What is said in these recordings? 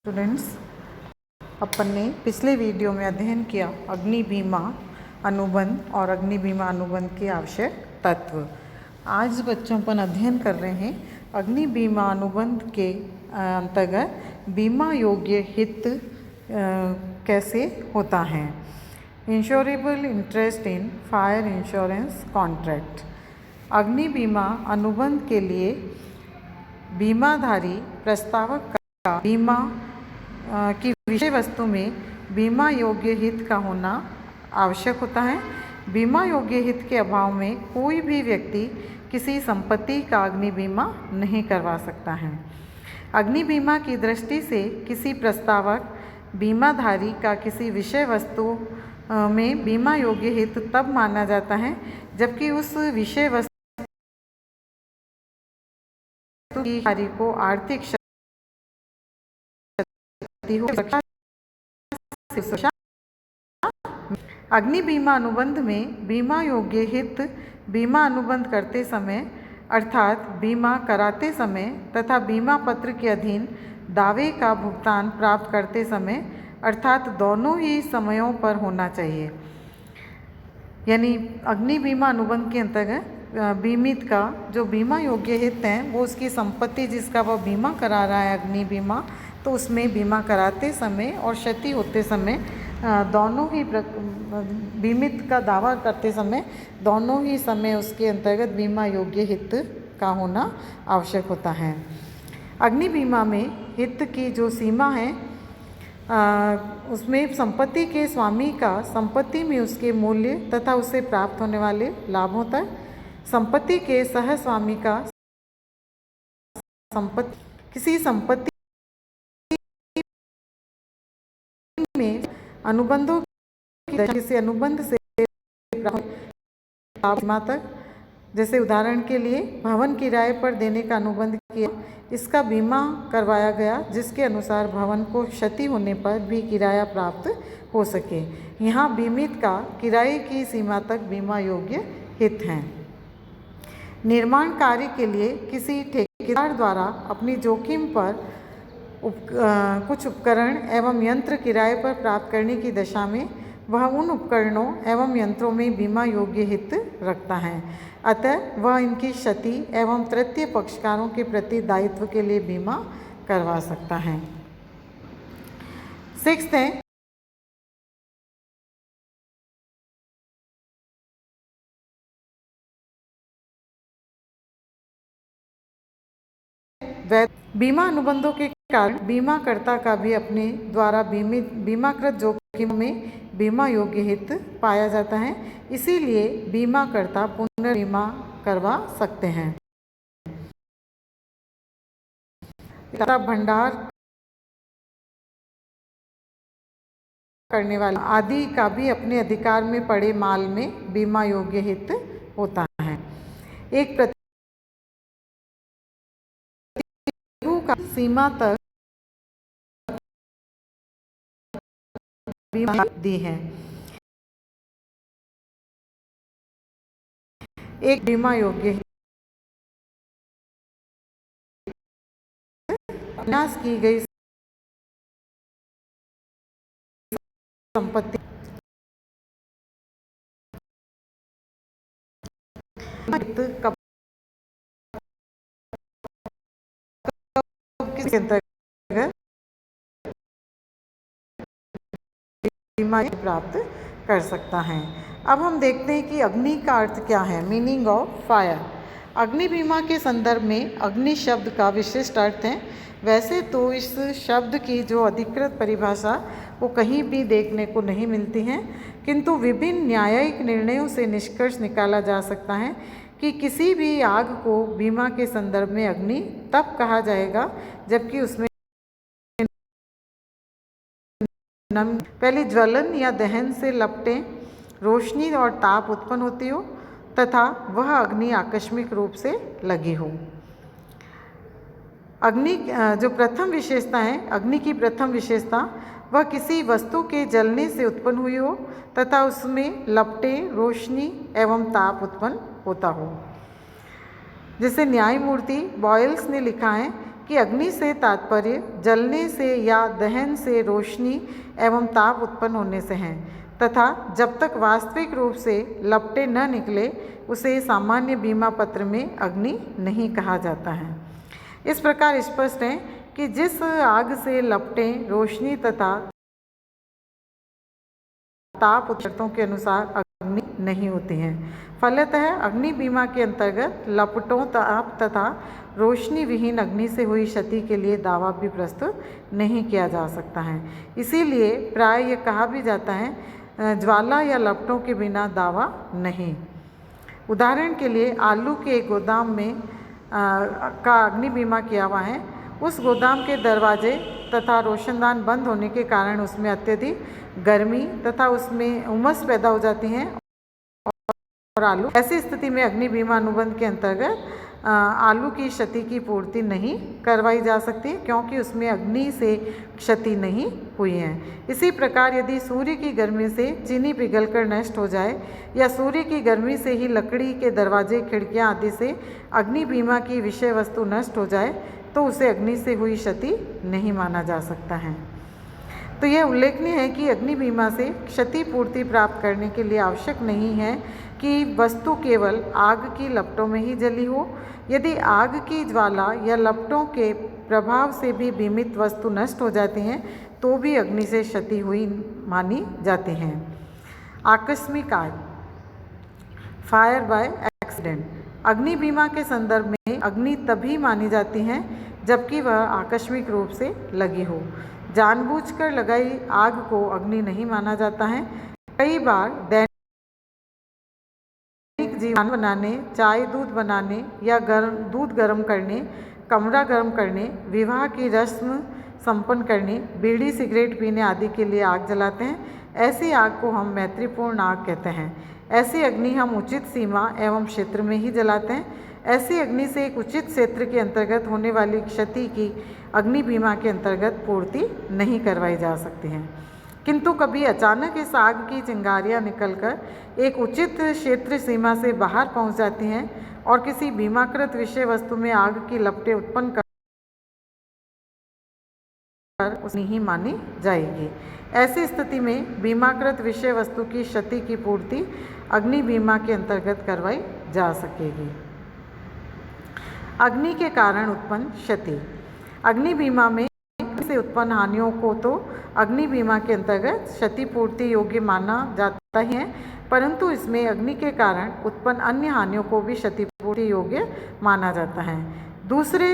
Students, अपन ने पिछले video में अध्ययन किया अग्नि बीमा अनुबंध और अग्नि बीमा अनुबंध के आवश्यक तत्व। आज बच्चों पर अध्ययन कर रहे हैं अग्नि बीमा अनुबंध के अंतर्गत बीमा योग्य हित कैसे होता है। Insurable interest in fire insurance contract. अग्नि बीमा अनुबंध के लिए बीमाधारी प्रस्तावक का बीमा की विषय वस्तु में बीमा योग्य हित का होना आवश्यक होता है। बीमा योग्य हित के अभाव में कोई भी व्यक्ति किसी संपत्ति का अग्नि बीमा नहीं करवा सकता है। अग्नि बीमा की दृष्टि से किसी प्रस्तावक बीमाधारी का किसी विषय वस्तु में बीमा योग्य हित तब माना जाता है जबकि उस विषय वस्तु की हानि को आर्थिक हो। अग्नि बीमा अनुबंध में बीमा योग्य हित बीमा अनुबंध करते समय अर्थात बीमा कराते समय तथा बीमा पत्र के अधीन दावे का भुगतान प्राप्त करते समय अर्थात दोनों ही समयों पर होना चाहिए। यानी अग्नि बीमा अनुबंध के अंतर्गत बीमित का जो बीमा योग्य हित है वो उसकी संपत्ति जिसका वह बीमा करा रहा है अग्नि बीमा, तो उसमें बीमा कराते समय और क्षति होते समय दोनों ही बीमित का दावा करते समय दोनों ही समय उसके अंतर्गत बीमा योग्य हित का होना आवश्यक होता है। अग्नि बीमा में हित की जो सीमा है उसमें संपत्ति के स्वामी का संपत्ति में उसके मूल्य तथा उससे प्राप्त होने वाले लाभों तक, संपत्ति के सह स्वामी का किसी संपत्ति में अनुबंधों किसी अनुबंध से तक, जैसे उदाहरण के लिए भवन किराए पर देने का अनुबंध किया, इसका बीमा करवाया गया जिसके अनुसार भवन को क्षति होने पर भी किराया प्राप्त हो सके। यहाँ बीमित का किराए की सीमा तक बीमा योग्य हित हैं। निर्माण कार्य के लिए किसी ठेकेदार द्वारा अपनी जोखिम पर कुछ उपकरण एवं यंत्र किराए पर प्राप्त करने की दशा में वह उन उपकरणों एवं यंत्रों में बीमा योग्य हित रखता है, अतः वह इनकी क्षति एवं तृतीय पक्षकारों के प्रति दायित्व के लिए बीमा करवा सकता है। 6 है बीमा अनुबंधों के कारण बीमाकर्ता का भी अपने द्वारा बीमाकृत जोखिम में बीमा योग्य हित पाया जाता है, इसीलिए बीमाकर्ता पुनर्बीमा करवा सकते हैं। भंडार करने वाला आदि का भी अपने अधिकार में पड़े माल में बीमा योग्य हित होता है। एक का सीमा तक बीमा दी है। एक बीमा योग्य विनाश की गई संपत्ति किसके अंतर्गत बीमा प्राप्त कर सकता है। अब हम देखते हैं कि अग्नि का अर्थ क्या है, मीनिंग ऑफ फायर। अग्नि बीमा के संदर्भ में अग्नि शब्द का विशिष्ट अर्थ है। वैसे तो इस शब्द की जो अधिकृत परिभाषा वो कहीं भी देखने को नहीं मिलती है, किंतु विभिन्न न्यायिक निर्णयों से निष्कर्ष निकाला जा सकता है कि किसी भी आग को बीमा के संदर्भ में अग्नि तब कहा जाएगा जबकि उसमें पहले ज्वलन या दहन से लपटें, रोशनी और ताप उत्पन्न होती हो तथा वह अग्नि आकस्मिक रूप से लगी हो। अग्नि जो प्रथम विशेषता है, अग्नि की प्रथम विशेषता वह किसी वस्तु के जलने से उत्पन्न हुई हो तथा उसमें लपटें, रोशनी एवं ताप उत्पन्न होता हो। जैसे न्यायमूर्ति बॉयल्स ने लिखा है कि अग्नि से तात्पर्य जलने से या दहन से रोशनी एवं ताप उत्पन्न होने से हैं तथा जब तक वास्तविक रूप से लपटें न निकले उसे सामान्य बीमा पत्र में अग्नि नहीं कहा जाता है। इस प्रकार स्पष्ट है कि जिस आग से लपटें रोशनी तथा ताप शर्तों के अनुसार अग्नि नहीं होती हैं, फलतः अग्नि बीमा के अंतर्गत लपटों ताप तथा रोशनी विहीन अग्नि से हुई क्षति के लिए दावा भी प्रस्तुत नहीं किया जा सकता है। इसीलिए प्राय यह कहा भी जाता है ज्वाला या लपटों के बिना दावा नहीं। उदाहरण के लिए आलू के एक गोदाम में का अग्नि बीमा किया हुआ है। उस गोदाम के दरवाजे तथा रोशनदान बंद होने के कारण उसमें अत्यधिक गर्मी तथा उसमें उमस पैदा हो जाती है और आलू ऐसी स्थिति में अग्नि बीमा अनुबंध के अंतर्गत आलू की क्षति की पूर्ति नहीं करवाई जा सकती क्योंकि उसमें अग्नि से क्षति नहीं हुई है। इसी प्रकार यदि सूर्य की गर्मी से चीनी पिघलकर नष्ट हो जाए या सूर्य की गर्मी से ही लकड़ी के दरवाजे खिड़कियां आदि से अग्नि बीमा की विषय वस्तु नष्ट हो जाए तो उसे अग्नि से हुई क्षति नहीं माना जा सकता है। तो यह उल्लेखनीय है कि अग्नि बीमा से क्षतिपूर्ति प्राप्त करने के लिए आवश्यक नहीं है कि वस्तु केवल आग की लपटों में ही जली हो। यदि आग की ज्वाला या लपटों के प्रभाव से भी बीमित वस्तु नष्ट हो जाती हैं तो भी अग्नि से क्षति हुई मानी जाती हैं। आकस्मिक आग, फायर बाय एक्सीडेंट। अग्नि बीमा के संदर्भ में अग्नि तभी मानी जाती हैं जबकि वह आकस्मिक रूप से लगी हो। जानबूझकर लगाई आग को अग्नि नहीं माना जाता है। कई बार दैनिक जीवन बनाने, चाय दूध बनाने या दूध गर्म करने, कमरा गर्म करने, विवाह की रस्म संपन्न करने, बीड़ी सिगरेट पीने आदि के लिए आग जलाते हैं। ऐसी आग को हम मैत्रीपूर्ण आग कहते हैं। ऐसी अग्नि हम उचित सीमा एवं क्षेत्र में ही जलाते हैं। ऐसी अग्नि से एक उचित क्षेत्र के अंतर्गत होने वाली क्षति की अग्नि बीमा के अंतर्गत पूर्ति नहीं करवाई जा सकती है। किंतु कभी अचानक इस आग की चिंगारियां निकलकर एक उचित क्षेत्र सीमा से बाहर पहुंच जाती हैं और किसी बीमाकृत विषय वस्तु में आग की लपटें उत्पन्न कर उसने ही मानी जाएगी। ऐसी स्थिति में बीमाकृत विषय वस्तु की क्षति की पूर्ति अग्नि बीमा के अंतर्गत करवाई जा सकेगी। अग्नि के कारण उत्पन्न क्षति। अग्नि बीमा में से उत्पन्न हानियों को तो अग्नि बीमा के अंतर्गत क्षतिपूर्ति योग्य माना जाता ही है, परंतु इसमें अग्नि के कारण उत्पन्न अन्य हानियों को भी क्षतिपूर्ति योग्य माना जाता है। दूसरे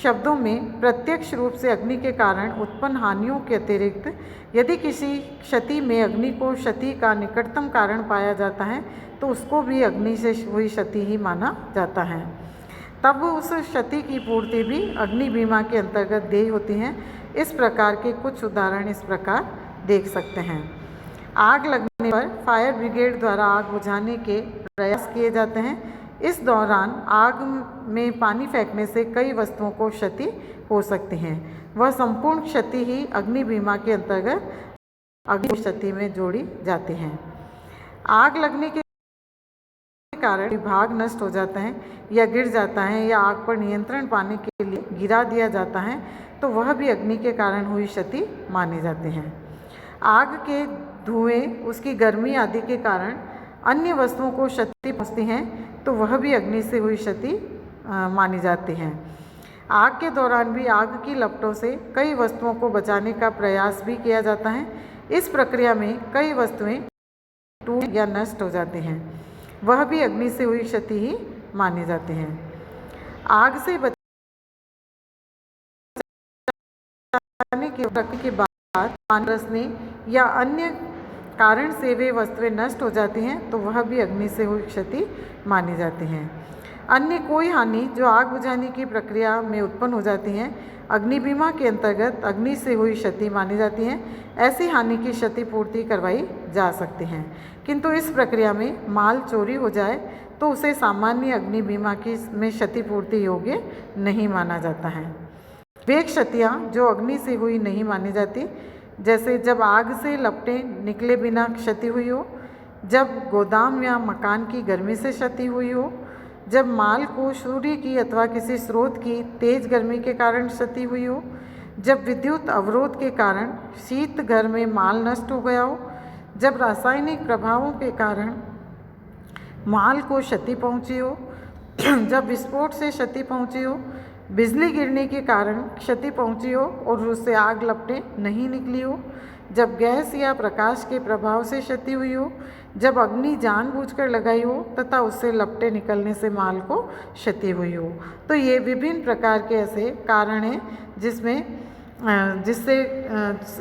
शब्दों में प्रत्यक्ष रूप से अग्नि के कारण उत्पन्न हानियों के अतिरिक्त यदि किसी क्षति में अग्नि को क्षति का निकटतम कारण पाया जाता है तो उसको भी अग्नि से हुई क्षति ही माना जाता है। तब उस क्षति की पूर्ति भी अग्नि बीमा के अंतर्गत देय होती हैं। इस प्रकार के कुछ उदाहरण इस प्रकार देख सकते हैं। आग लगने पर फायर ब्रिगेड द्वारा आग बुझाने के प्रयास किए जाते हैं। इस दौरान आग में पानी फेंकने से कई वस्तुओं को क्षति हो सकती है। वह संपूर्ण क्षति ही अग्नि बीमा के अंतर्गत अग्नि क्षति में जोड़ी जाती है। आग लगने के कारण विभाग नष्ट हो जाता है या गिर जाता है या आग पर नियंत्रण पाने के लिए गिरा दिया जाता है तो वह भी अग्नि के कारण हुई क्षति माने जाते हैं। आग के धुएं, उसकी गर्मी आदि के कारण अन्य वस्तुओं को क्षति पहुंचती हैं तो वह भी अग्नि से हुई क्षति मानी जाती है। आग के दौरान भी आग की लपटों से कई वस्तुओं को बचाने का प्रयास भी किया जाता है। इस प्रक्रिया में कई वस्तुएं टूट या नष्ट हो जाती हैं, वह भी अग्नि से हुई क्षति ही मानी जाती हैं। आग से बचाने के बाद पानी बरसने या अन्य कारण से वे वस्तुएं नष्ट हो जाती हैं तो वह भी अग्नि से हुई क्षति मानी जाती हैं। अन्य कोई हानि जो आग बुझाने की प्रक्रिया में उत्पन्न हो जाती हैं अग्नि बीमा के अंतर्गत अग्नि से हुई क्षति मानी जाती हैं। ऐसी हानि की क्षतिपूर्ति करवाई जा सकती है, किंतु इस प्रक्रिया में माल चोरी हो जाए तो उसे सामान्य अग्नि बीमा की में क्षतिपूर्ति योग्य नहीं माना जाता है। वे क्षतियाँ जो अग्नि से हुई नहीं मानी जाती, जैसे जब आग से लपटें निकले बिना क्षति हुई हो, जब गोदाम या मकान की गर्मी से क्षति हुई हो, जब माल को सूर्य की अथवा किसी स्रोत की तेज गर्मी के कारण क्षति हुई हो, जब विद्युत अवरोध के कारण शीत घर में माल नष्ट हो गया हो, जब रासायनिक प्रभावों के कारण माल को क्षति पहुंची हो, जब विस्फोट से क्षति पहुंची हो, बिजली गिरने के कारण क्षति पहुंची हो और उससे आग लपटें नहीं निकली हो, जब गैस या प्रकाश के प्रभाव से क्षति हुई हो, जब अग्नि जानबूझकर लगाई हो तथा उससे लपटें निकलने से माल को क्षति हुई हो। तो ये विभिन्न प्रकार के ऐसे कारण हैं जिससे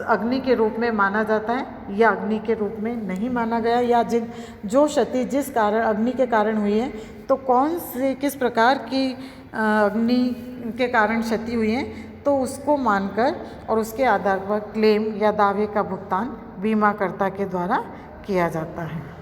अग्नि के रूप में माना जाता है या अग्नि के रूप में नहीं माना गया, या जो क्षति जिस कारण अग्नि के कारण हुई है तो कौन से किस प्रकार की अग्नि के कारण क्षति हुई है, तो उसको मानकर और उसके आधार पर क्लेम या दावे का भुगतान बीमाकर्ता के द्वारा किया जाता है।